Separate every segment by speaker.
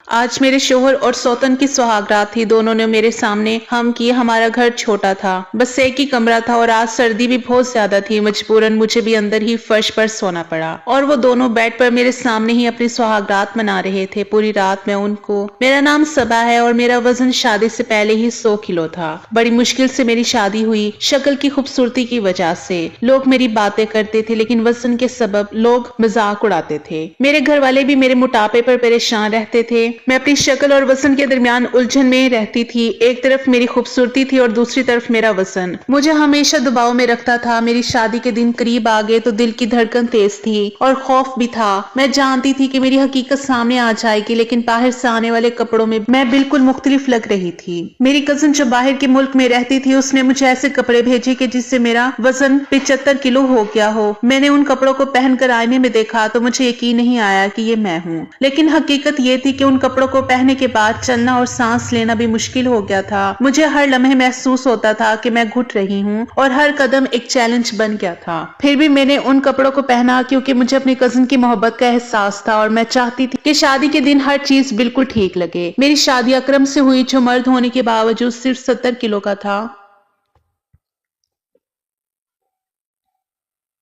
Speaker 1: आज मेरे शोहर और सौतन की सुहागरात थी। दोनों ने मेरे सामने हम की। हमारा घर छोटा था, बस एक ही कमरा था और आज सर्दी भी बहुत ज्यादा थी। मजबूरन मुझे भी अंदर ही फर्श पर सोना पड़ा और वो दोनों बेड पर मेरे सामने ही अपनी सुहागरात मना रहे थे। पूरी रात मैं उनको, मेरा नाम सबा है और मेरा वजन शादी से पहले ही 100 किलो था। बड़ी मुश्किल से मेरी शादी हुई। शक्ल की खूबसूरती की वजह से लोग मेरी बातें करते थे, लेकिन वजन के सबब लोग मजाक उड़ाते थे। मेरे घर वाले भी मेरे मोटापे पर परेशान रहते थे। मैं अपनी शक्ल और वजन के दरमियान उलझन में रहती थी। एक तरफ मेरी खूबसूरती थी और दूसरी तरफ मेरा वजन मुझे हमेशा दबाव में रखता था। मेरी शादी के दिन करीब आ गए तो दिल की धड़कन तेज थी और खौफ भी था। मैं जानती थी कि मेरी हकीकत सामने आ जाएगी, लेकिन बाहर से आने वाले कपड़ों में मैं बिल्कुल मुख्तलिफ लग रही थी। मेरी कजन जो बाहर के मुल्क में रहती थी, उसने मुझे ऐसे कपड़े भेजे कि जिससे मेरा वजन 75 किलो हो गया हो। मैंने उन कपड़ों को पहनकर आईने में देखा तो मुझे यकीन नहीं आया कि ये मैं हूँ, लेकिन हकीकत ये थी कि उन कपड़ों को पहनने के बाद चलना और सांस लेना भी मुश्किल हो गया था। मुझे हर लम्हे महसूस होता था कि मैं घुट रही हूँ और हर कदम एक चैलेंज बन गया था। फिर भी मैंने उन कपड़ों को पहना क्योंकि मुझे अपनी कजन की मोहब्बत का एहसास था और मैं चाहती थी कि शादी के दिन हर चीज बिल्कुल ठीक लगे। मेरी शादी अकरम से हुई, जो मर्द होने के बावजूद सिर्फ 70 किलो का था।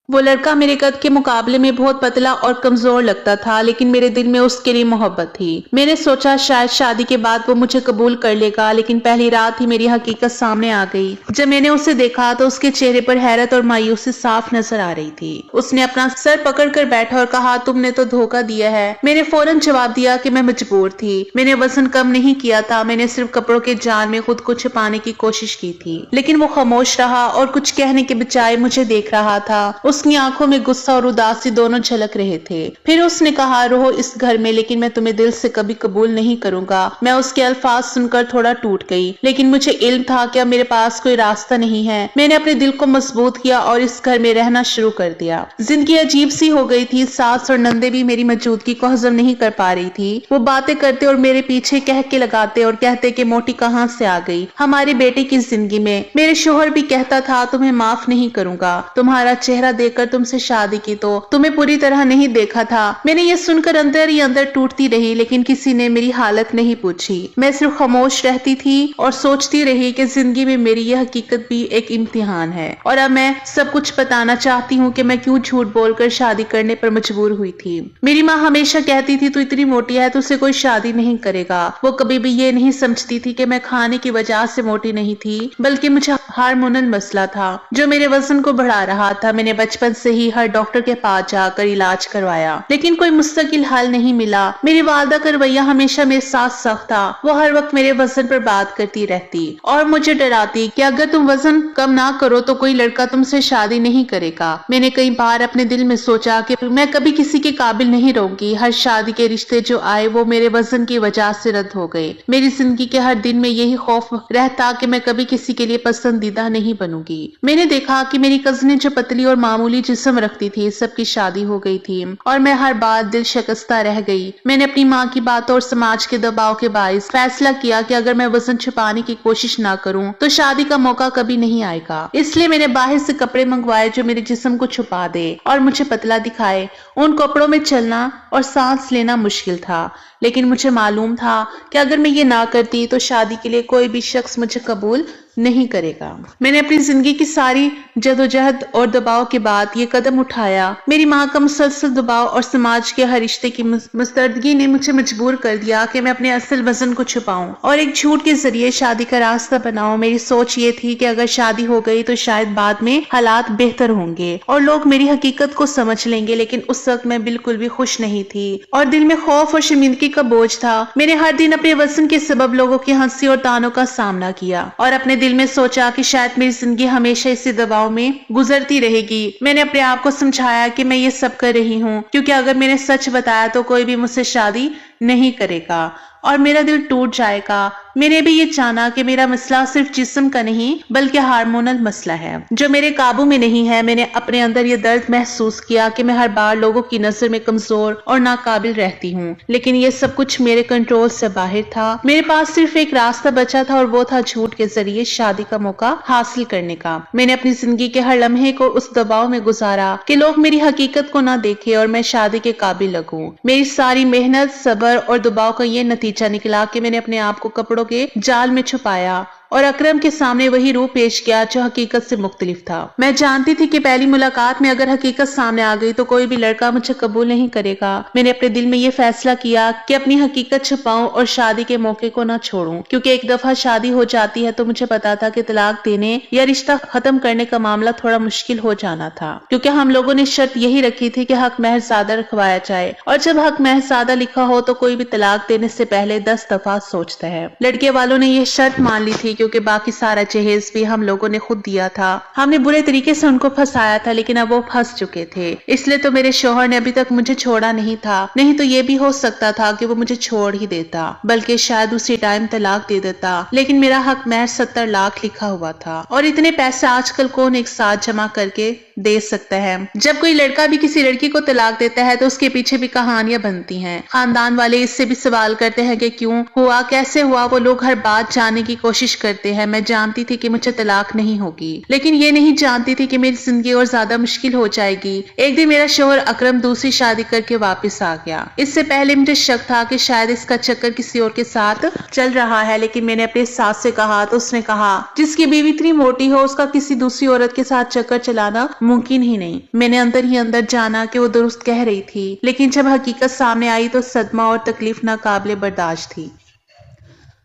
Speaker 1: वो लड़का मेरे कद के मुकाबले में बहुत पतला और कमजोर लगता था, लेकिन मेरे दिल में उसके लिए मोहब्बत थी। मैंने सोचा शायद शादी के बाद वो मुझे कबूल कर लेगा, लेकिन पहली रात ही मेरी हकीकत सामने आ गई। जब मैंने उसे देखा तो उसके चेहरे पर हैरत और मायूसी साफ नजर आ रही थी। उसने अपना सर पकड़ कर बैठा और कहा, तुमने तो धोखा दिया है। मैंने फौरन जवाब दिया कि मैं मजबूर थी। मैंने वजन कम नहीं किया था, मैंने सिर्फ कपड़ों के जाल में खुद को छुपाने की कोशिश की थी। लेकिन वो खामोश रहा और कुछ कहने के बजाय मुझे देख रहा था। उसकी आंखों में गुस्सा और उदासी दोनों झलक रहे थे। फिर उसने कहा, रहो इस घर में, लेकिन मैं तुम्हें दिल से कभी कबूल नहीं करूंगा। मैं उसके अल्फाज सुनकर थोड़ा टूट गई, लेकिन मुझे इल्म था कि अब मेरे पास कोई रास्ता नहीं है। मैंने अपने दिल को मजबूत किया और इस घर में रहना शुरू कर दिया। जिंदगी अजीब सी हो गई थी। सास और नंदे भी मेरी मौजूदगी को हजम नहीं कर पा रही थी। वो बातें करते और मेरे पीछे कह के लगाते और कहते कि मोटी कहाँ से आ गई हमारे बेटे की जिंदगी में। मेरे शोहर भी कहता था, तुम्हें माफ नहीं करूंगा। तुम्हारा चेहरा देखकर तुमसे शादी की तो तुम्हें पूरी तरह नहीं देखा था। मैंने ये सुनकर अंदर ही अंदर टूटती रही, लेकिन किसी ने मेरी हालत नहीं पूछी। मैं सिर्फ खामोश रहती थी और सोचती रही कि जिंदगी में मेरी यह हकीकत भी एक इम्तिहान है और अब मैं सब कुछ बताना चाहती हूँ कि मैं क्यों झूठ बोलकर शादी करने पर मजबूर हुई थी। मेरी माँ हमेशा कहती थी, तू इतनी मोटी है, तुझसे कोई शादी नहीं करेगा। वो कभी भी ये नहीं समझती थी कि मैं खाने की वजह से मोटी नहीं थी, बल्कि मुझे हार्मोनल मसला था जो मेरे वजन को बढ़ा रहा था। मैंने बचपन से ही हर डॉक्टर के पास जाकर इलाज करवाया, लेकिन कोई मुस्तकिल हल नहीं मिला। मेरी वालदा का रवैया हमेशा मेरे साथ सख्त था। वो हर वक्त मेरे वजन पर बात करती रहती और मुझे डराती कि अगर तुम वजन कम ना करो तो कोई लड़का तुमसे शादी नहीं करेगा। मैंने कई बार अपने दिल में सोचा कि मैं कभी किसी के काबिल नहीं रहूंगी। हर शादी के रिश्ते जो आए वो मेरे वजन की वजह से रद्द हो गए। मेरी जिंदगी के हर दिन में यही खौफ रहता कि मैं कभी किसी के लिए पसंदीदा नहीं बनूंगी। मैंने देखा कि मेरी कजनें जो पतली और मामूली जिस्म रखती थी, सबकी शादी हो गई थी और मैं हर बार दिल शिकस्ता रह गई। मैंने अपनी माँ की बातों और समाज के दबाव के बायस फैसला किया कि अगर मैं वजन छुपाने की कोशिश ना करूं तो शादी का मौका कभी नहीं आएगा। इसलिए मैंने बाहर से कपड़े मंगवाए जो मेरे जिस्म को छुपा दे और मुझे पतला दिखाए। उन कपड़ों में चलना और सांस लेना मुश्किल था, लेकिन मुझे मालूम था कि अगर मैं ये ना करती तो शादी के लिए कोई भी शख्स मुझे कबूल नहीं करेगा। मैंने अपनी जिंदगी की सारी जदोजहद और दबाव के बाद ये कदम उठाया। मेरी माँ का मुसलसल दबाव और समाज के हर रिश्ते की मुस्तरदगी ने मुझे मजबूर कर दिया कि मैं अपने असल वजन को छुपाऊं और एक झूठ के जरिए शादी का रास्ता बनाऊं। मेरी सोच ये थी कि अगर शादी हो गई तो शायद बाद में हालात बेहतर होंगे और लोग मेरी हकीकत को समझ लेंगे, लेकिन उस वक्त मैं बिल्कुल भी खुश नहीं थी और दिल में खौफ और शर्मिंदगी का बोझ था। मैंने हर दिन अपने वजन के सबब लोगों की हंसी और तानों का सामना किया और अपने दिल में सोचा कि शायद मेरी जिंदगी हमेशा इसी दबाव में गुजरती रहेगी। मैंने अपने आप को समझाया कि मैं ये सब कर रही हूँ क्योंकि अगर मैंने सच बताया तो कोई भी मुझसे शादी नहीं करेगा और मेरा दिल टूट जाएगा। मैंने भी ये जाना कि मेरा मसला सिर्फ जिस्म का नहीं बल्कि हार्मोनल मसला है जो मेरे काबू में नहीं है। मैंने अपने अंदर ये दर्द महसूस किया कि मैं हर बार लोगों की नजर में कमजोर और नाकाबिल रहती हूँ, लेकिन ये सब कुछ मेरे कंट्रोल से बाहर था। मेरे पास सिर्फ एक रास्ता बचा था और वो था झूठ के जरिए शादी का मौका हासिल करने का। मैंने अपनी जिंदगी के हर लम्हे को उस दबाव में गुजारा कि लोग मेरी हकीकत को ना देखे और मैं शादी के काबिल लगूं। मेरी सारी मेहनत, सब्र और दबाव का ये नतीजा निकला कि मैंने अपने आप को कपड़ों के जाल में छुपाया और अकरम के सामने वही रूप पेश किया जो हकीकत से मुख्तलिफ था। मैं जानती थी कि पहली मुलाकात में अगर हकीकत सामने आ गई तो कोई भी लड़का मुझे कबूल नहीं करेगा। मैंने अपने दिल में ये फैसला किया कि अपनी हकीकत छुपाऊं और शादी के मौके को ना छोड़ूं, क्योंकि एक दफा शादी हो जाती है तो मुझे पता था कि तलाक देने या रिश्ता खत्म करने का मामला थोड़ा मुश्किल हो जाना था, क्योंकि हम लोगों ने शर्त यही रखी थी कि हक महर सादा रखवाया जाए, और जब हक महर सादा लिखा हो तो कोई भी तलाक देने से पहले 10 दफा सोचता है। लड़के वालों ने यह शर्त मान ली थी क्योंकि बाकी सारा जहेज भी हम लोगों ने खुद दिया था। हमने बुरे तरीके से उनको फंसाया था, लेकिन अब वो फंस चुके थे। इसलिए तो मेरे शौहर ने अभी तक मुझे छोड़ा नहीं था, नहीं तो ये भी हो सकता था कि वो मुझे छोड़ ही देता, बल्कि शायद उसी टाइम तलाक दे देता। लेकिन मेरा हक महर 70 लाख लिखा हुआ था, और इतने पैसे आजकल कौन एक साथ जमा करके दे सकता है। जब कोई लड़का भी किसी लड़की को तलाक देता है तो उसके पीछे भी कहानियां बनती हैं। खानदान वाले इससे भी सवाल करते हैं कि क्यों हुआ, कैसे हुआ। वो लोग हर बात जानने की कोशिश करते हैं। मैं जानती थी कि मुझे तलाक नहीं होगी, लेकिन ये नहीं जानती थी कि मेरी जिंदगी और ज्यादा मुश्किल हो जाएगी। एक दिन मेरा शौहर अकरम दूसरी शादी करके वापस आ गया। इससे पहले मुझे शक था कि शायद इसका चक्कर किसी और के साथ चल रहा है, लेकिन मैंने अपने सास से कहा तो उसने कहा जिसकी बीवी इतनी मोटी हो उसका किसी दूसरी औरत के साथ चक्कर चलाना मुमकिन ही नहीं। मैंने अंदर ही अंदर जाना कि वो दुरुस्त कह रही थी, लेकिन जब हकीकत सामने आई तो सदमा और तकलीफ नाकाबिले बर्दाश्त थी।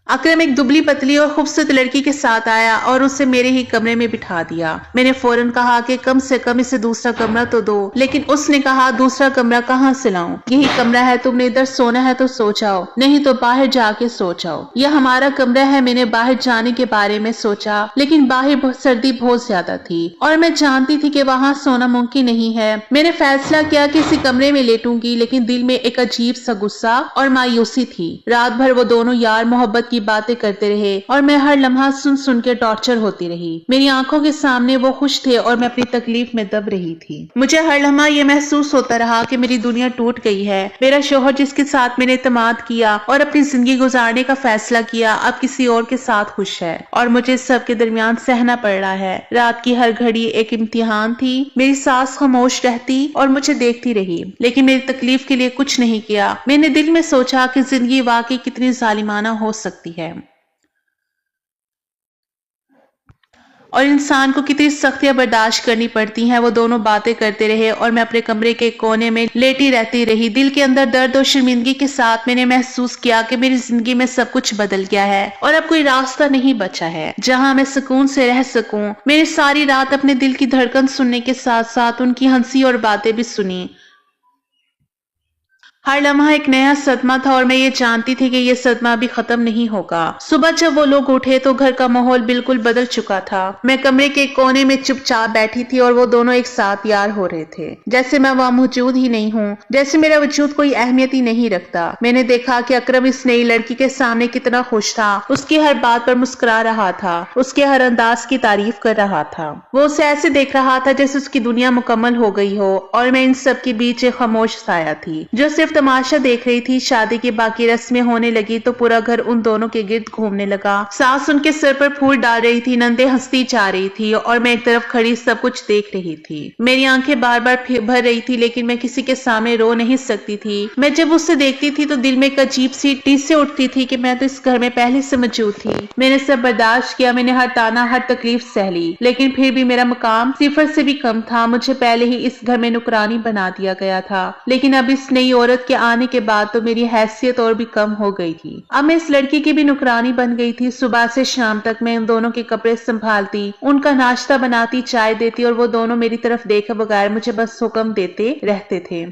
Speaker 1: अकरम एक दुबली पतली और खूबसूरत लड़की के साथ आया और उसे मेरे ही कमरे में बिठा दिया। मैंने फौरन कहा कि कम से कम इसे दूसरा कमरा तो दो, लेकिन उसने कहा दूसरा कमरा कहाँ से लाऊं? यही कमरा है, तुमने इधर सोना है तो सो जाओ, नहीं तो बाहर जाके सो जाओ। यह हमारा कमरा है। मैंने बाहर जाने के बारे में सोचा, लेकिन बाहर सर्दी बहुत ज्यादा थी और मैं जानती थी कि वहाँ सोना मुमकिन नहीं है। मैंने फैसला किया कि इसी कमरे में लेटूंगी, लेकिन दिल में एक अजीब सा गुस्सा और मायूसी थी। रात भर वो दोनों यार मोहब्बत की बातें करते रहे और मैं हर लम्हा सुन सुन के टॉर्चर होती रही। मेरी आंखों के सामने वो खुश थे और मैं अपनी तकलीफ में दब रही थी। मुझे हर लम्हा ये महसूस होता रहा कि मेरी दुनिया टूट गई है। मेरा शौहर जिसके साथ मैंने इत्मीनान किया और अपनी जिंदगी गुजारने का फैसला किया, अब किसी और के साथ खुश है और मुझे सब के दरमियान सहना पड़ रहा है। रात की हर घड़ी एक इम्तिहान थी। मेरी सास खामोश रहती और मुझे देखती रही, लेकिन मेरी तकलीफ के लिए कुछ नहीं किया। मैंने दिल में सोचा कि जिंदगी वाकई कितनी जालिमाना हो सकती है और इंसान को कितनी सख्तियां बर्दाश्त करनी पड़ती हैं। वो दोनों बातें करते रहे और मैं अपने कमरे के कोने में लेटी रहती रही। दिल के अंदर दर्द और शर्मिंदगी के साथ मैंने महसूस किया कि मेरी जिंदगी में सब कुछ बदल गया है और अब कोई रास्ता नहीं बचा है जहां मैं सुकून से रह सकूं। मैंने सारी रात अपने दिल की धड़कन सुनने के साथ साथ उनकी हंसी और बातें भी सुनी। हर लम्हा एक नया सदमा था और मैं ये जानती थी कि ये सदमा भी खत्म नहीं होगा। सुबह जब वो लोग उठे तो घर का माहौल बिल्कुल बदल चुका था। मैं कमरे के कोने में चुपचाप बैठी थी और वो दोनों एक साथ यार हो रहे थे, जैसे मैं वहां मौजूद ही नहीं हूँ, जैसे मेरा वजूद कोई अहमियत ही नहीं रखता। मैंने देखा कि अकरम इस नई लड़की के सामने कितना खुश था। उसकी हर बात पर मुस्कुरा रहा था, उसके हर अंदाज की तारीफ कर रहा था। वो उसे ऐसे देख रहा था जैसे उसकी दुनिया मुकम्मल हो गई हो और मैं इन सब के बीच एक खामोश साया थी जो सिर्फ तमाशा देख रही थी। शादी की बाकी रस्में होने लगी तो पूरा घर उन दोनों के गिर्द घूमने लगा। सास उनके सिर पर फूल डाल रही थी, नंदे हंसती जा रही थी और मैं एक तरफ खड़ी सब कुछ देख रही थी। मेरी आंखें बार बार भर रही थी, लेकिन मैं किसी के सामने रो नहीं सकती थी। मैं जब उसे देखती थी तो दिल में एक अजीब सी टीस से उठती थी कि मैं तो इस घर में पहले से मौजूद थी। मैंने सब बर्दाश्त किया, मैंने हर ताना हर तकलीफ सह ली, लेकिन फिर भी मेरा मकाम सिफर से भी कम था। मुझे पहले ही इस घर में नुकरानी बना दिया गया था, लेकिन अब इस नई औरत के आने के बाद तो मेरी हैसियत और भी कम हो गई थी। अब मैं इस लड़की की भी नुकरानी बन गई थी। सुबह से शाम तक मैं उन दोनों के कपड़े संभालती, उनका नाश्ता बनाती, चाय देती और वो दोनों मेरी तरफ देखे बगैर मुझे बस हुक्म देते रहते थे।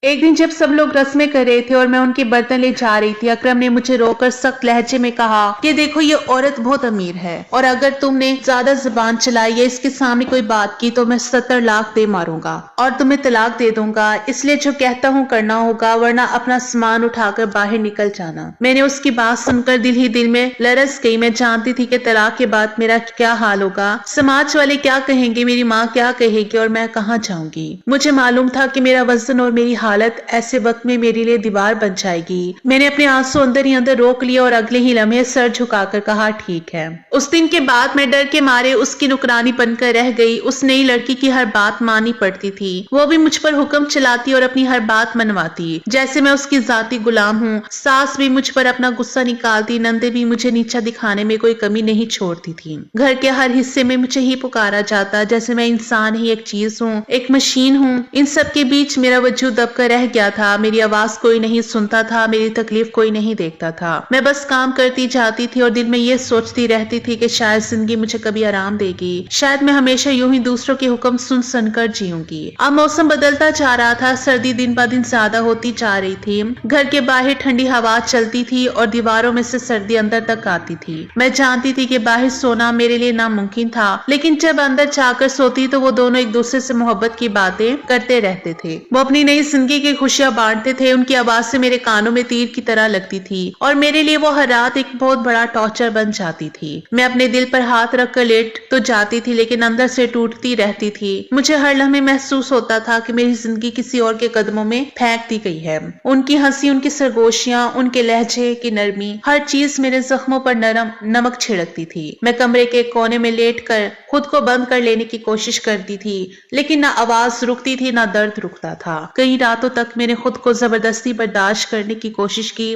Speaker 1: एक दिन जब सब लोग रस्में कर रहे थे और मैं उनके बर्तन ले जा रही थी, अकरम ने मुझे रोककर सख्त लहजे में कहा कि देखो ये औरत बहुत अमीर है और अगर तुमने ज्यादा जुबान चलाई या इसके सामने कोई बात की तो मैं 70 लाख दे मारूंगा और तुम्हें तलाक दे दूंगा, इसलिए जो कहता हूँ करना होगा वरना अपना सामान उठाकर बाहर निकल जाना। मैंने उसकी बात सुनकर दिल ही दिल में लरस गई। मैं जानती थी कि तलाक के बाद मेरा क्या हाल होगा, समाज वाले क्या कहेंगे, मेरी माँ क्या कहेगी और मैं कहाँ जाऊंगी। मुझे मालूम था कि मेरा वजन और मेरी हालत ऐसे वक्त में मेरे लिए दीवार बन जाएगी। मैंने अपने आंसू अंदर ही अंदर रोक लिए और अगले ही लम्हे सर झुकाकर कहा ठीक है। उस दिन के बाद मैं डर के मारे उसकी नुकरानी बनकर रह गई। उस नई लड़की की हर बात माननी पड़ती थी, वो भी मुझ पर हुक्म चलाती और अपनी हर बात मनवाती जैसे मैं उसकी जाती गुलाम हूँ। सास भी मुझ पर अपना गुस्सा निकालती, नंदे भी मुझे नीचा दिखाने में कोई कमी नहीं छोड़ती थी। घर के हर हिस्से में मुझे ही पुकारा जाता जैसे मैं इंसान ही एक चीज हूँ, एक मशीन हूँ। इन सब के बीच मेरा वजूद दबकर रह गया था। मेरी आवाज कोई नहीं सुनता था, मेरी तकलीफ कोई नहीं देखता था। मैं बस काम करती जाती थी और दिल में ये सोचती रहती थी कि शायद जिंदगी मुझे कभी आराम देगी, शायद मैं हमेशा यूं ही दूसरों के हुक्म सुन सुनकर जीऊंगी। अब मौसम बदलता जा रहा था, सर्दी दिन ब दिन ज्यादा होती जा रही थी। घर के बाहर ठंडी हवा चलती थी और दीवारों में से सर्दी अंदर तक आती थी। मैं जानती थी कि बाहर सोना मेरे लिए नामुमकिन था, लेकिन जब अंदर जाकर सोती तो वो दोनों एक दूसरे से मोहब्बत की बातें करते रहते थे। वो अपनी नई जिंदगी की खुशियां बांटते थे। उनकी आवाज से मेरे कानों में तीर की तरह लगती थी और मेरे लिए वो हर रात एक बहुत बड़ा टॉर्चर बन जाती थी। मैं अपने दिल पर हाथ रखकर लेट तो जाती थी लेकिन अंदर से टूटती रहती थी। मुझे हर लम्हे महसूस होता था कि मेरी जिंदगी किसी और के कदमों में फेंक दी गई है। उनकी हंसी, उनकी सरगोशियां, उनके लहजे की नरमी, हर चीज मेरे जख्मों पर नमक छिड़कती थी। मैं कमरे के कोने में लेटकर खुद को बंद कर लेने की कोशिश करती थी, लेकिन ना आवाज रुकती थी ना दर्द रुकता था। कई रातों तक मैंने खुद को जबरदस्ती बर्दाश्त करने की कोशिश की,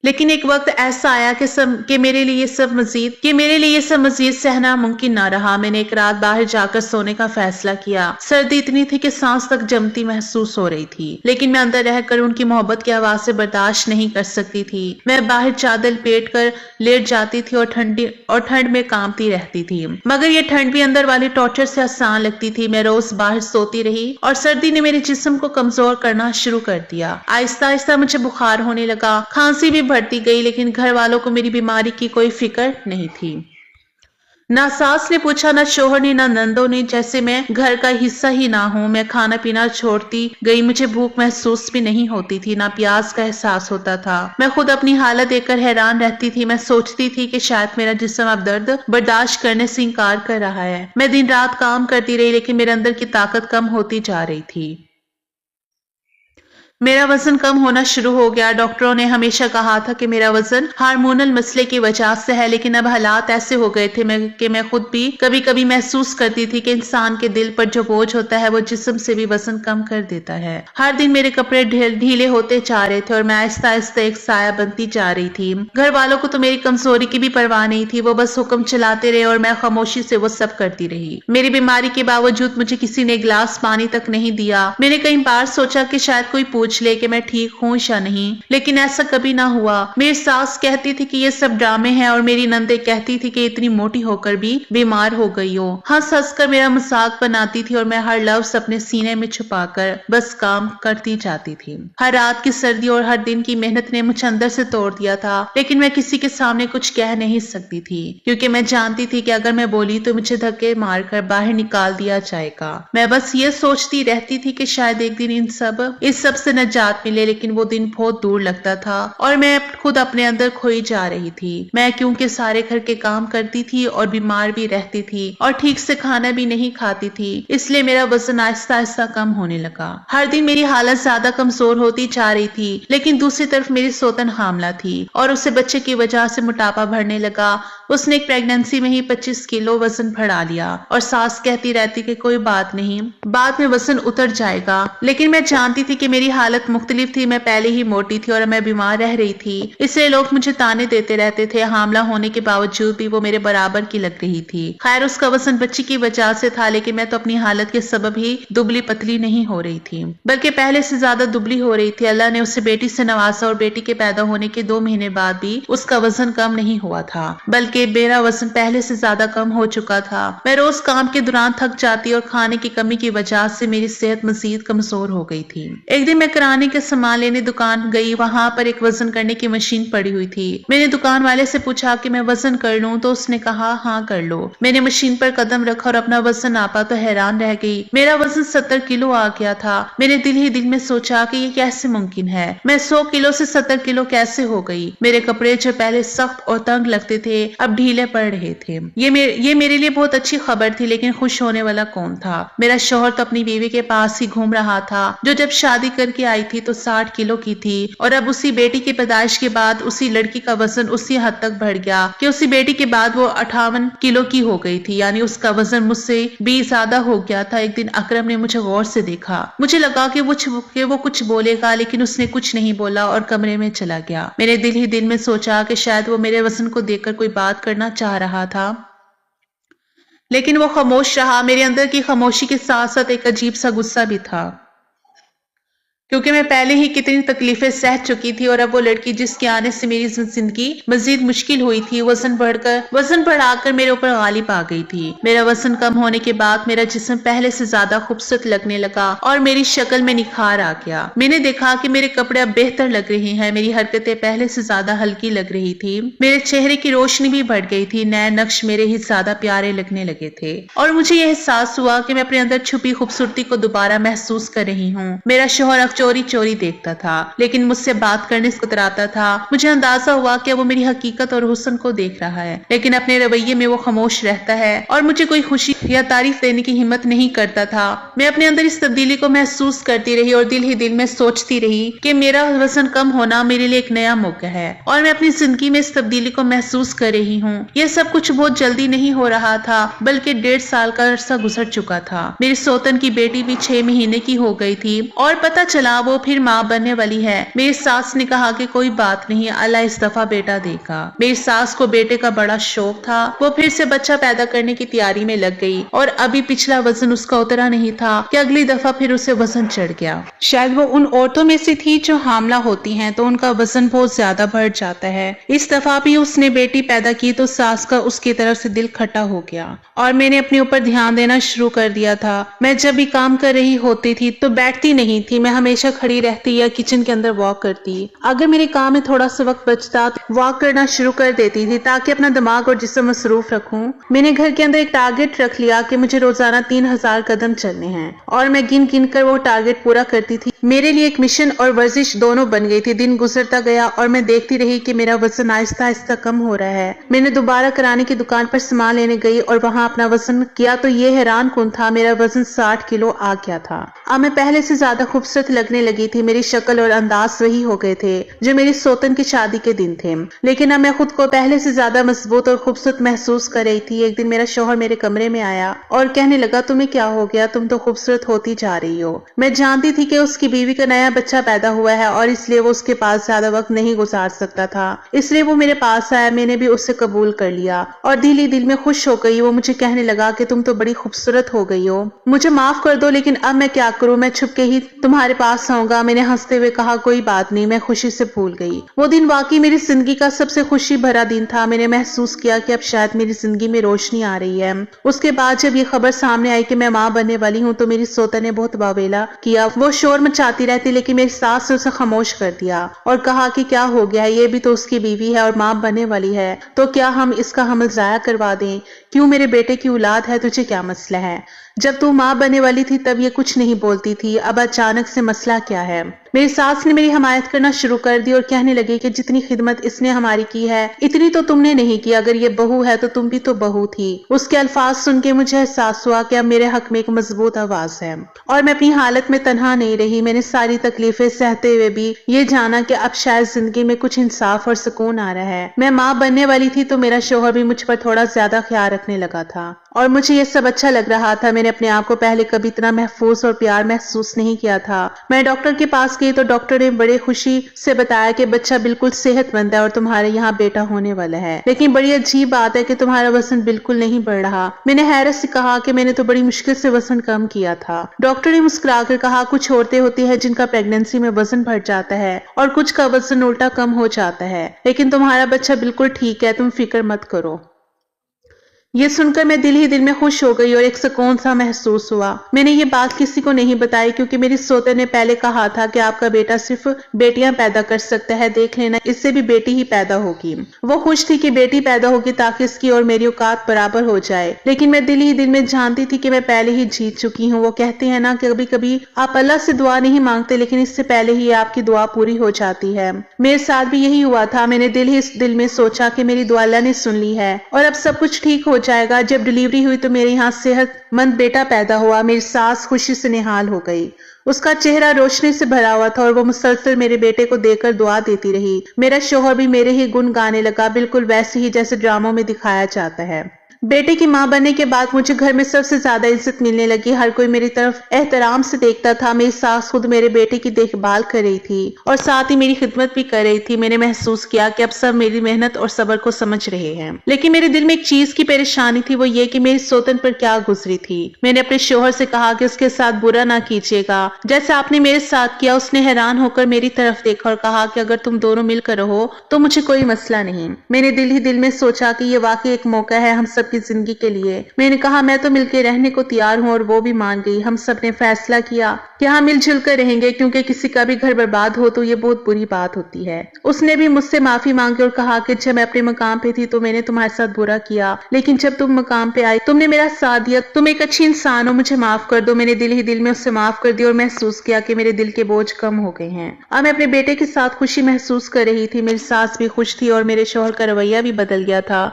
Speaker 1: लेकिन एक वक्त ऐसा आया कि मेरे लिए ये सब मजीद सहना मुमकिन ना रहा। मैंने एक रात बाहर जाकर सोने का फैसला किया। सर्दी इतनी थी कि सांस तक जमती महसूस हो रही थी, लेकिन मैं अंदर रहकर उनकी मोहब्बत की आवाज से बर्दाश्त नहीं कर सकती थी। मैं बाहर चादर लपेट कर लेट जाती थी और ठंड में कांपती रहती थी, मगर ये ठंड भी अंदर वाले टॉर्चर से आसान लगती थी। मैं रोज बाहर सोती रही और सर्दी ने मेरे जिस्म को कमजोर करना शुरू कर दिया। आहिस्ता आहिस्ता मुझे बुखार होने लगा, खांसी भी बढ़ती गई, लेकिन घर वालों को मेरी बीमारी की कोई फिक्र नहीं थी। ना सास ने पूछा, ना शोहर ने, ना नंदों ने, जैसे मैं घर का हिस्सा ही ना हूं। मैं खाना पीना छोड़ती गई, मुझे भूख महसूस भी नहीं होती थी, ना प्यास का एहसास होता था। मैं खुद अपनी हालत देखकर हैरान रहती थी। मैं सोचती थी कि शायद मेरा जिस्म अब दर्द बर्दाश्त करने से इंकार कर रहा है। मैं दिन रात काम करती रही, लेकिन मेरे अंदर की ताकत कम होती जा रही थी। मेरा वजन कम होना शुरू हो गया। डॉक्टरों ने हमेशा कहा था कि मेरा वजन हार्मोनल मसले की वजह से है, लेकिन अब हालात ऐसे हो गए थे कि मैं खुद भी कभी कभी महसूस करती थी कि इंसान के दिल पर जो बोझ होता है वो जिस्म से भी वजन कम कर देता है। हर दिन मेरे कपड़े ढीले होते जा रहे थे और मैं आहिस्ता आहिस्ता एक साया बनती जा रही थी। घर वालों को तो मेरी कमजोरी की भी परवाह नहीं थी, वो बस हुक्म चलाते रहे और मैं खामोशी से वो सब करती रही। मेरी बीमारी के बावजूद मुझे किसी ने गिलास पानी तक नहीं दिया। मैंने कई बार सोचा कि शायद कोई पूछ ले कि मैं ठीक हूँ या नहीं, लेकिन ऐसा कभी ना हुआ। मेरी सास कहती थी कि ये सब ड्रामे हैं और मेरी नंदे कहती थी कि इतनी मोटी होकर भी बीमार हो गई हो। हंस हंस कर मेरा मजाक बनाती थी और मैं हर लफ्ज अपने सीने में छुपाकर बस काम करती जाती थी। हर रात की सर्दी और हर दिन की मेहनत ने मुझे अंदर से तोड़ दिया था, लेकिन मैं किसी के सामने कुछ कह नहीं सकती थी, क्योंकि मैं जानती थी कि अगर मैं बोली तो मुझे धक्के मारकर बाहर निकाल दिया जाएगा। मैं बस ये सोचती रहती थी कि शायद एक दिन इस सब से नजात मिले, लेकिन वो दिन बहुत दूर लगता था और मैं खुद अपने अंदर खोई जा रही थी। मैं क्योंकि सारे घर के काम करती थी और बीमार भी रहती थी और ठीक से खाना भी नहीं खाती थी, इसलिए मेरा वजन आहिस्ता आहिस्ता कम होने लगा। हर दिन मेरी हालत ज्यादा कमजोर होती जा रही थी, लेकिन दूसरी तरफ मेरी सोतन हामला थी और उसे बच्चे की वजह से मोटापा बढ़ने लगा। उसने एक प्रेगनेंसी में ही 25 किलो वजन बढ़ा लिया और सास कहती रहती कि कोई बात नहीं, बाद में वजन उतर जाएगा, लेकिन मैं जानती थी कि मेरी حالت مختلف تھی, میں پہلے ہی موٹی تھی اور میں بیمار رہ رہی تھی, اس لیے لوگ مجھے تانے دیتے رہتے تھے. حاملہ ہونے کے باوجود بھی وہ میرے برابر کی لگ رہی تھی. خیر اس کا وزن بچی کی وجہ سے تھا, لیکن میں تو اپنی حالت کے سبب ہی دبلی پتلی نہیں ہو رہی تھی, بلکہ پہلے سے زیادہ دبلی ہو رہی تھی. اللہ نے اسے بیٹی سے نوازا اور بیٹی کے پیدا ہونے کے 2 مہینے بعد بھی اس کا وزن کم نہیں ہوا تھا, بلکہ میرا وزن پہلے سے زیادہ کم ہو چکا تھا. میں روز کام کے دوران تھک جاتی اور کھانے کی کمی کی وجہ سے میری صحت مزید کمزور ہو گئی تھی. ایک دن میں کرانے کے سامان لینے دکان گئی, وہاں پر ایک وزن کرنے کی مشین پڑی ہوئی تھی. میں نے دکان والے سے پوچھا کہ میں وزن کر لوں, تو اس نے کہا ہاں کر لو. میں نے مشین پر قدم رکھا اور اپنا وزن ناپا تو حیران رہ گئی. میرا وزن 70 کلو آ گیا تھا. میں نے دل ہی دل میں سوچا کہ یہ کیسے ممکن ہے, میں 100 کلو سے 70 کلو کیسے ہو گئی. میرے کپڑے جو پہلے سخت اور تنگ لگتے تھے اب ڈھیلے پڑ رہے تھے. یہ میرے لیے بہت اچھی خبر تھی, لیکن خوش ہونے والا کون تھا. میرا شوہر تو اپنی بیوی کے پاس ہی گھوم رہا تھا, جو جب شادی کر کے آئی تھی تو 60 کلو کی تھی, اور اب اسی بیٹی کی پیدائش کے بعد اسی لڑکی کا وزن اسی حد تک بڑھ گیا کہ اسی بیٹی کے بعد وہ 58 کلو کی ہو گئی تھی. یعنی اس کا وزن مجھ سے بھی زیادہ ہو گیا تھا. ایک دن اکرم نے مجھے غور سے دیکھا. مجھے لگا کہ وہ کچھ بولے گا, لیکن اس نے کچھ نہیں بولا اور کمرے میں چلا گیا. میں نے دل ہی دل میں سوچا کہ شاید وہ میرے وزن کو دیکھ کر کوئی بات کرنا چاہ رہا تھا, لیکن وہ خاموش رہا. میرے اندر کی خاموشی کے ساتھ ساتھ ایک عجیب سا غصہ بھی تھا, کیونکہ میں پہلے ہی کتنی تکلیفیں سہ چکی تھی, اور اب وہ لڑکی جس کے آنے سے میری زندگی مزید مشکل ہوئی تھی وزن بڑھا کر میرے اوپر غالب آ گئی تھی. میرا وزن کم ہونے کے بعد میرا جسم پہلے سے زیادہ خوبصورت لگنے لگا اور میری شکل میں نکھار آ گیا. میں نے دیکھا کہ میرے کپڑے اب بہتر لگ رہے ہیں, میری حرکتیں پہلے سے زیادہ ہلکی لگ رہی تھی, میرے چہرے کی روشنی بھی بڑھ گئی تھی, نئے نقش میرے ہی زیادہ پیارے لگنے لگے تھے, اور مجھے یہ احساس ہوا کہ میں اپنے اندر چھپی خوبصورتی کو دوبارہ محسوس کر رہی ہوں. میرا شوہر چوری دیکھتا تھا, لیکن مجھ سے بات کرنے سے کتراتا تھا. مجھے اندازہ ہوا کہ وہ میری حقیقت اور حسن کو دیکھ رہا ہے, لیکن اپنے رویے میں وہ خاموش رہتا ہے اور مجھے کوئی خوشی یا تعریف دینے کی ہمت نہیں کرتا تھا. میں اپنے اندر اس تبدیلی کو محسوس کرتی رہی اور دل ہی دل میں سوچتی رہی کہ میرا وزن کم ہونا میرے لیے ایک نیا موقع ہے, اور میں اپنی زندگی میں اس تبدیلی کو محسوس کر رہی ہوں. یہ سب کچھ بہت جلدی نہیں ہو رہا تھا, بلکہ 1.5 سال کا عرصہ گزر چکا تھا. میری سوتن کی بیٹی بھی 6 مہینے کی ہو گئی تھی, اور پتہ چلا وہ پھر ماں بننے والی ہے. میری ساس نے کہا کہ کوئی بات نہیں, اللہ اس دفعہ بیٹا دے گا. میری ساس کو بیٹے کا بڑا شوق تھا, وہ پھر سے بچہ پیدا کرنے کی تیاری میں لگ گئی, اور ابھی پچھلا وزن اس کا اترا نہیں تھا کہ اگلی دفعہ پھر اسے وزن چڑھ گیا. شاید وہ ان عورتوں میں سے تھی جو حاملہ ہوتی ہیں تو ان کا وزن بہت زیادہ بڑھ جاتا ہے. اس دفعہ بھی اس نے بیٹی پیدا کی تو ساس کا اس کی طرف سے دل کھٹا ہو گیا, اور میں نے اپنے اوپر دھیان دینا شروع کر دیا تھا. میں جب بھی کام کر رہی ہوتی تھی تو بیٹھتی نہیں تھی, میں ہمیشہ کھڑی رہتی یا کچن کے اندر واک کرتی. اگر میرے کام میں تھوڑا سا وقت بچتا تو واک کرنا شروع کر دیتی تھی تاکہ اپنا دماغ اور جسم مصروف رکھوں. میں نے گھر کے اندر ایک ٹارگٹ رکھ لیا کہ مجھے روزانہ 3000 قدم چلنے ہیں, اور میں گن گن کر وہ ٹارگٹ پورا کرتی تھی. میرے لیے ایک مشن اور ورزش دونوں بن گئی تھی. دن گزرتا گیا اور میں دیکھتی رہی کہ میرا وزن آہستہ آہستہ کم ہو رہا ہے. میں نے دوبارہ کرانے کی دکان پر سامان لینے گئی اور وہاں اپنا وزن کیا تو یہ حیران کن تھا, میرا وزن 60 کلو آ گیا تھا. اب میں پہلے سے زیادہ خوبصورت لگنے لگی تھی. میری شکل اور انداز وہی ہو گئے تھے جو میری سوتن کی شادی کے دن تھے, لیکن اب میں خود کو پہلے سے زیادہ مضبوط اور خوبصورت محسوس کر رہی تھی. ایک دن میرا شوہر میرے کمرے میں آیا اور کہنے لگا تمہیں کیا ہو گیا, تم تو خوبصورت ہوتی جا رہی ہو. میں جانتی تھی کہ اس کی بیوی کا نیا بچہ پیدا ہوا ہے اور اس لیے وہ اس کے پاس زیادہ وقت نہیں گزار سکتا تھا, اس لیے وہ میرے پاس آیا. میں نے بھی اسے قبول کر لیا اور دل ہی دل میں خوش ہو گئی. وہ مجھے کہنے لگا کہ تم تو بڑی خوبصورت ہو گئی ہو, مجھے معاف کر دو, لیکن اب میں کیا کروں, میں چھپ کے ہی تمہارے پاس آؤں گا. میں نے ہنستے ہوئے کہا کوئی بات نہیں, میں خوشی سے بھول گئی. وہ دن واقعی میری زندگی کا سب سے خوشی بھرا دن تھا. میں نے محسوس کیا کہ اب شاید میری زندگی میں روشنی آ رہی ہے. اس کے بعد جب یہ خبر سامنے آئی کہ میں ماں بننے والی ہوں تو میری سوتن نے بہت واویلا کیا. وہ شور مچاتی رہتی, لیکن میری ساس نے اسے خاموش کر دیا اور کہا کہ کیا ہو گیا ہے, یہ بھی تو اس کی بیوی ہے اور ماں بننے والی ہے, تو کیا ہم اس کا حمل ضائع کروا دیں؟ کیوں, میرے بیٹے کی اولاد ہے, تجھے کیا مسئلہ ہے؟ جب تو ماں بننے والی تھی تب یہ کچھ نہیں بولتی تھی, اب اچانک سے مسئلہ کیا ہے؟ میری ساس نے میری حمایت کرنا شروع کر دی اور کہنے لگی کہ جتنی خدمت اس نے ہماری کی ہے اتنی تو تم نے نہیں کی, اگر یہ بہو ہے تو تم بھی تو بہو تھی. اس کے الفاظ سن کے مجھے احساس ہوا کہ اب میرے حق میں ایک مضبوط آواز ہے, اور میں اپنی حالت میں تنہا نہیں رہی. میں نے ساری تکلیفیں سہتے ہوئے بھی یہ جانا کہ اب شاید زندگی میں کچھ انصاف اور سکون آ رہا ہے. میں ماں بننے والی تھی تو میرا شوہر بھی مجھ پر تھوڑا زیادہ خیال رکھنے لگا تھا, और मुझे ये सब अच्छा लग रहा था। मैंने अपने आप को पहले कभी इतना महफूज और प्यार महसूस नहीं किया था। मैं डॉक्टर के पास गई तो डॉक्टर ने बड़े खुशी से बताया कि बच्चा बिल्कुल सेहतमंद है और तुम्हारे यहाँ बेटा होने वाला है, लेकिन बड़ी अजीब बात है कि तुम्हारा वजन बिल्कुल नहीं बढ़ रहा। मैंने हैरत से कहा कि मैंने तो बड़ी मुश्किल से वजन कम किया था। डॉक्टर ने मुस्कुराकर कहा, कुछ औरतें होती हैं जिनका प्रेगनेंसी में वजन बढ़ जाता है और कुछ का वजन उल्टा कम हो जाता है, लेकिन तुम्हारा बच्चा बिल्कुल ठीक है, तुम फिक्र मत करो। ये सुनकर मैं दिल ही दिल में खुश हो गई और एक सुकून सा महसूस हुआ। मैंने ये बात किसी को नहीं बताई क्योंकि मेरी सोते ने पहले कहा था कि आपका बेटा सिर्फ बेटियां पैदा कर सकता है, देख लेना इससे भी बेटी ही पैदा होगी। वो खुश थी कि बेटी पैदा होगी ताकि इसकी और मेरी औकात बराबर हो जाए, लेकिन मैं दिल ही दिल में जानती थी कि मैं पहले ही जीत चुकी हूँ। वो कहते हैं ना कि कभी कभी आप अल्लाह से दुआ नहीं मांगते लेकिन इससे पहले ही आपकी दुआ पूरी हो जाती है। मेरे साथ भी यही हुआ था। मैंने दिल में सोचा कि मेरी दुआ अल्लाह ने सुन ली है और अब सब कुछ ठीक हो जाएगा। जब डिलीवरी हुई तो मेरे यहाँ सेहतमंद बेटा पैदा हुआ। मेरी सास खुशी से निहाल हो गई। उसका चेहरा रोशनी से भरा हुआ था और वो मुसलसल मेरे बेटे को देखकर दुआ देती रही। मेरा शौहर भी मेरे ही गुण गाने लगा, बिल्कुल वैसे ही जैसे ड्रामों में दिखाया जाता है। बेटे की मां बनने के बाद मुझे घर में सबसे ज्यादा इज्जत मिलने लगी। हर कोई मेरी तरफ एहतराम से देखता था। मेरी सास खुद मेरे बेटे की देखभाल कर रही थी और साथ ही मेरी खिदमत भी कर रही थी। मैंने महसूस किया कि अब सब मेरी मेहनत और सब्र को समझ रहे हैं, लेकिन मेरे दिल में एक चीज की परेशानी थी, वो ये कि मेरी सोतन पर क्या गुजरी थी। मैंने अपने शोहर से कहा कि उसके साथ बुरा ना कीजिएगा जैसे आपने मेरे साथ किया। उसने हैरान होकर मेरी तरफ देखा और कहा कि अगर तुम दोनों मिलकर रहो तो मुझे कोई मसला नहीं। मैंने दिल ही दिल में सोचा कि ये वाकई एक मौका है हम सब की जिंदगी के लिए। मैंने कहा मैं तो मिलकर रहने को तैयार हूँ और वो भी मान गई। हम सब ने फैसला किया कि हम मिलजुल कर रहेंगे क्योंकि किसी का भी घर बर्बाद हो तो ये बहुत बुरी बात होती है। उसने भी मुझसे माफी मांगी और कहा कि जब मैं अपने मकाम पे थी तो मैंने तुम्हारे साथ बुरा किया, लेकिन जब तुम मकाम पे आई तुमने मेरा साथ दिया। तुम एक अच्छी इंसान हो, मुझे माफ कर दो। मैंने दिल ही दिल में उससे माफ कर दिया और महसूस किया कि मेरे दिल के बोझ कम हो गए हैं। अब मैं अपने बेटे के साथ खुशी महसूस कर रही थी। मेरी सास भी खुश थी और मेरे शौहर का रवैया भी बदल गया था।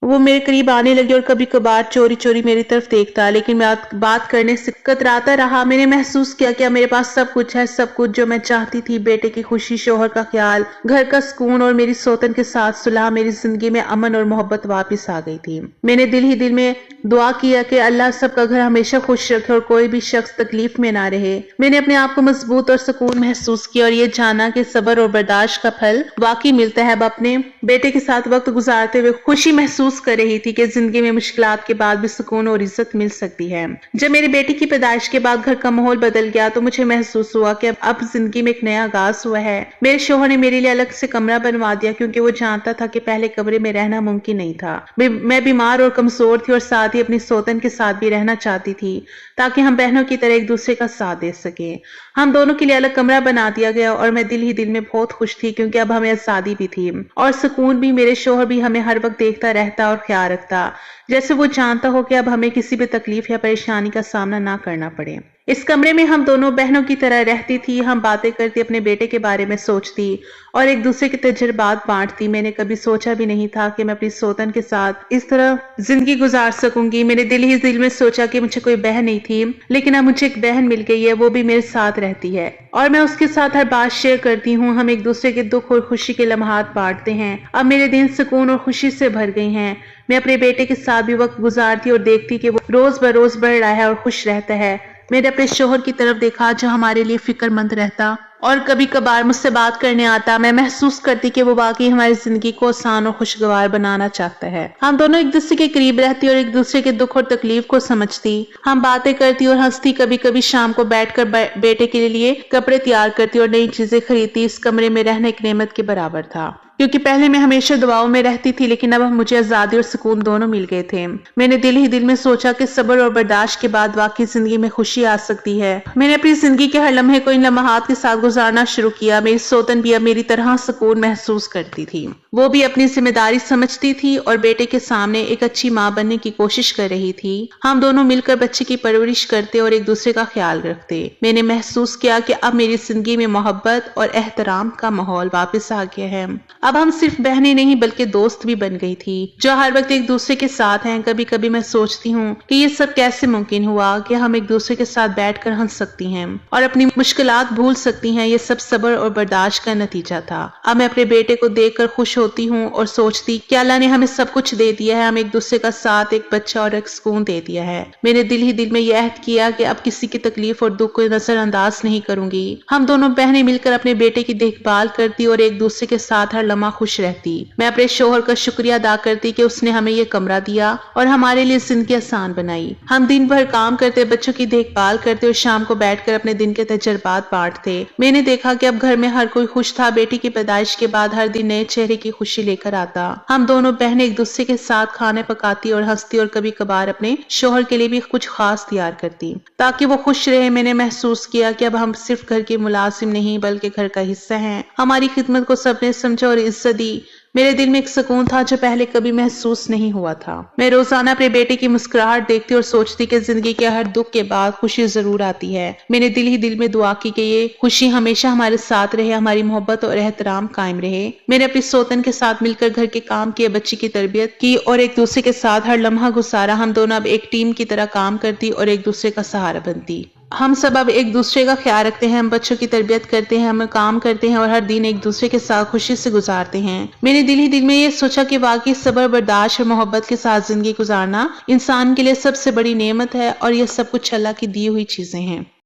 Speaker 1: वो मेरे करीब आने लगे और कभी कभार चोरी चोरी मेरी तरफ देखता, लेकिन मैं बात करने से कतराता रहा। मैंने महसूस किया कि मेरे पास सब कुछ है, सब कुछ जो मैं चाहती थी। बेटे की खुशी, शौहर का ख्याल, घर का सुकून और मेरी सोतन के साथ सुलह। मेरी जिंदगी में अमन और मोहब्बत वापस आ गई थी। मैंने दिल ही दिल में दुआ किया कि अल्लाह सबका घर हमेशा खुश रखे और कोई भी शख्स तकलीफ में ना रहे। मैंने अपने आप को मजबूत और सुकून महसूस किया और ये जाना कि सब्र और बर्दाश्त का फल वाकई मिलता है। अब अपने बेटे के साथ वक्त गुजारते हुए खुशी महसूस कर रही थी कि जिंदगी में मुश्किलात के बाद भी सुकून और इज्जत मिल सकती है। जब मेरी बेटी की पैदाइश के बाद घर का माहौल बदल गया तो मुझे महसूस हुआ कि अब जिंदगी में एक नया आगाज हुआ है। मेरे शौहर ने मेरे लिए अलग से कमरा बनवा दिया क्योंकि वो जानता था कि पहले कमरे में रहना मुमकिन नहीं था। मैं बीमार और कमजोर थी और साथ ही अपनी सोतन के साथ भी रहना चाहती थी ताकि हम बहनों की तरह एक दूसरे का साथ दे सके। हम दोनों के लिए अलग कमरा बना दिया गया और मैं दिल ही दिल में बहुत खुश थी क्योंकि अब हमें आजादी भी थी और सुकून भी। मेरे शौहर भी हमें हर वक्त देखता रहता और ख्याल रखता, जैसे वो जानता हो कि अब हमें किसी भी तकलीफ या परेशानी का सामना ना करना पड़े। इस कमरे में हम दोनों बहनों की तरह रहती थी। हम बातें करती, अपने बेटे के बारे में सोचती और एक दूसरे के तजुर्बात बांटती। मैंने कभी सोचा भी नहीं था कि मैं अपनी सोतन के साथ इस तरह जिंदगी गुजार सकूंगी। मेरे दिल ही दिल में सोचा कि मुझे कोई बहन नहीं थी, लेकिन अब मुझे एक बहन मिल गई है। वो भी मेरे साथ रहती है और मैं उसके साथ हर बात शेयर करती हूँ। हम एक दूसरे के दुख और खुशी के लम्हात बांटते हैं। अब मेरे दिन सुकून और खुशी से भर गई हैं। मैं अपने बेटे के साथ भी वक्त गुजारती और देखती कि वो रोज बरोज बढ़ रहा है और खुश रहता है। मैंने अपने शौहर की तरफ देखा जो हमारे लिए फिक्रमंद रहता और कभी कभार मुझसे बात करने आता। मैं महसूस करती कि वो वाकई हमारी जिंदगी को आसान और खुशगवार बनाना चाहता है। हम दोनों एक दूसरे के करीब रहती और एक दूसरे के दुख और तकलीफ को समझती। हम बातें करती और हंसती। कभी कभी शाम को बैठकर बेटे के लिए कपड़े तैयार करती और नई चीजें खरीदती। इस कमरे में रहना एक नेमत के बराबर था क्योंकि पहले मैं हमेशा दुआओं में रहती थी, लेकिन अब मुझे आजादी और सुकून दोनों मिल गए थे। मैंने दिल ही दिल में सोचा कि सब्र और बर्दाश्त के बाद वाकई जिंदगी में खुशी आ सकती है। मैंने अपनी जिंदगी के हर लम्हे को इन लम्हात के साथ गुजारना शुरू किया। मेरी सोतन भी अब मेरी तरह सुकून महसूस करती थी। वो भी अपनी जिम्मेदारी समझती थी और बेटे के सामने एक अच्छी माँ बनने की कोशिश कर रही थी। हम दोनों मिलकर बच्चे की परवरिश करते और एक दूसरे का ख्याल रखते। मैंने महसूस किया कि अब मेरी जिंदगी में मोहब्बत और एहतराम का माहौल वापस आ गया है। اب ہم صرف بہنیں نہیں بلکہ دوست بھی بن گئی تھی جو ہر وقت ایک دوسرے کے ساتھ ہیں۔ کبھی کبھی میں سوچتی ہوں کہ یہ سب کیسے ممکن ہوا کہ ہم ایک دوسرے کے ساتھ بیٹھ کر ہنس سکتی ہیں اور اپنی مشکلات بھول سکتی ہیں۔ یہ سب صبر اور برداشت کا نتیجہ تھا۔ اب میں اپنے بیٹے کو دیکھ کر خوش ہوتی ہوں اور سوچتی کہ اللہ نے ہمیں سب کچھ دے دیا ہے، ہم ایک دوسرے کا ساتھ، ایک بچہ اور ایک سکون دے دیا ہے۔ میں نے دل ہی دل میں یہ عہد کیا کہ اب کسی کی تکلیف اور دکھ کو نظر انداز نہیں کروں گی۔ ہم دونوں بہنیں مل کر اپنے بیٹے کی دیکھ بھال کرتی اور ایک دوسرے کے ساتھ ہر لمحہ خوش رہتی۔ میں اپنے شوہر کا شکریہ ادا کرتی کہ اس نے ہمیں یہ کمرہ دیا اور ہمارے لیے زندگی آسان بنائی۔ ہم دن بھر کام کرتے، بچوں کی دیکھ بھال کرتے اور شام کو بیٹھ کر اپنے دن کے تجربات بانٹتے۔ میں نے دیکھا کہ اب گھر میں ہر کوئی خوش تھا۔ بیٹی کی پیدائش کے بعد ہر دن نئے چہرے کی خوشی لے کر آتا۔ ہم دونوں بہنیں ایک دوسرے کے ساتھ کھانے پکاتی اور ہنستی اور کبھی کبھار اپنے شوہر کے لیے بھی کچھ خاص تیار کرتی تاکہ وہ خوش رہے۔ میں نے محسوس کیا کہ اب ہم صرف گھر کے ملازم نہیں بلکہ گھر کا حصہ ہیں۔ ہماری خدمت کو سب نے سمجھا اور عزت دی۔ میرے دل میں ایک سکون تھا جو پہلے کبھی محسوس نہیں ہوا تھا۔ میں روزانہ اپنے بیٹے کی مسکراہٹ دیکھتی اور سوچتی کہ زندگی کے ہر دکھ کے بعد خوشی ضرور آتی ہے۔ میں نے دل ہی دل میں دعا کی کہ یہ خوشی ہمیشہ ہمارے ساتھ رہے، ہماری محبت اور احترام قائم رہے۔ میں نے اپنی سوتن کے ساتھ مل کر گھر کے کام کیے، بچی کی تربیت کی اور ایک دوسرے کے ساتھ ہر لمحہ گزارا۔ ہم دونوں اب ایک ٹیم کی طرح کام کرتی اور ایک دوسرے کا سہارا بنتی۔ ہم سب اب ایک دوسرے کا خیال رکھتے ہیں، ہم بچوں کی تربیت کرتے ہیں، ہم کام کرتے ہیں اور ہر دن ایک دوسرے کے ساتھ خوشی سے گزارتے ہیں۔ میں نے دل ہی دل میں یہ سوچا کہ واقعی صبر، برداشت اور محبت کے ساتھ زندگی گزارنا انسان کے لیے سب سے بڑی نعمت ہے اور یہ سب کچھ اللہ کی دی ہوئی چیزیں ہیں۔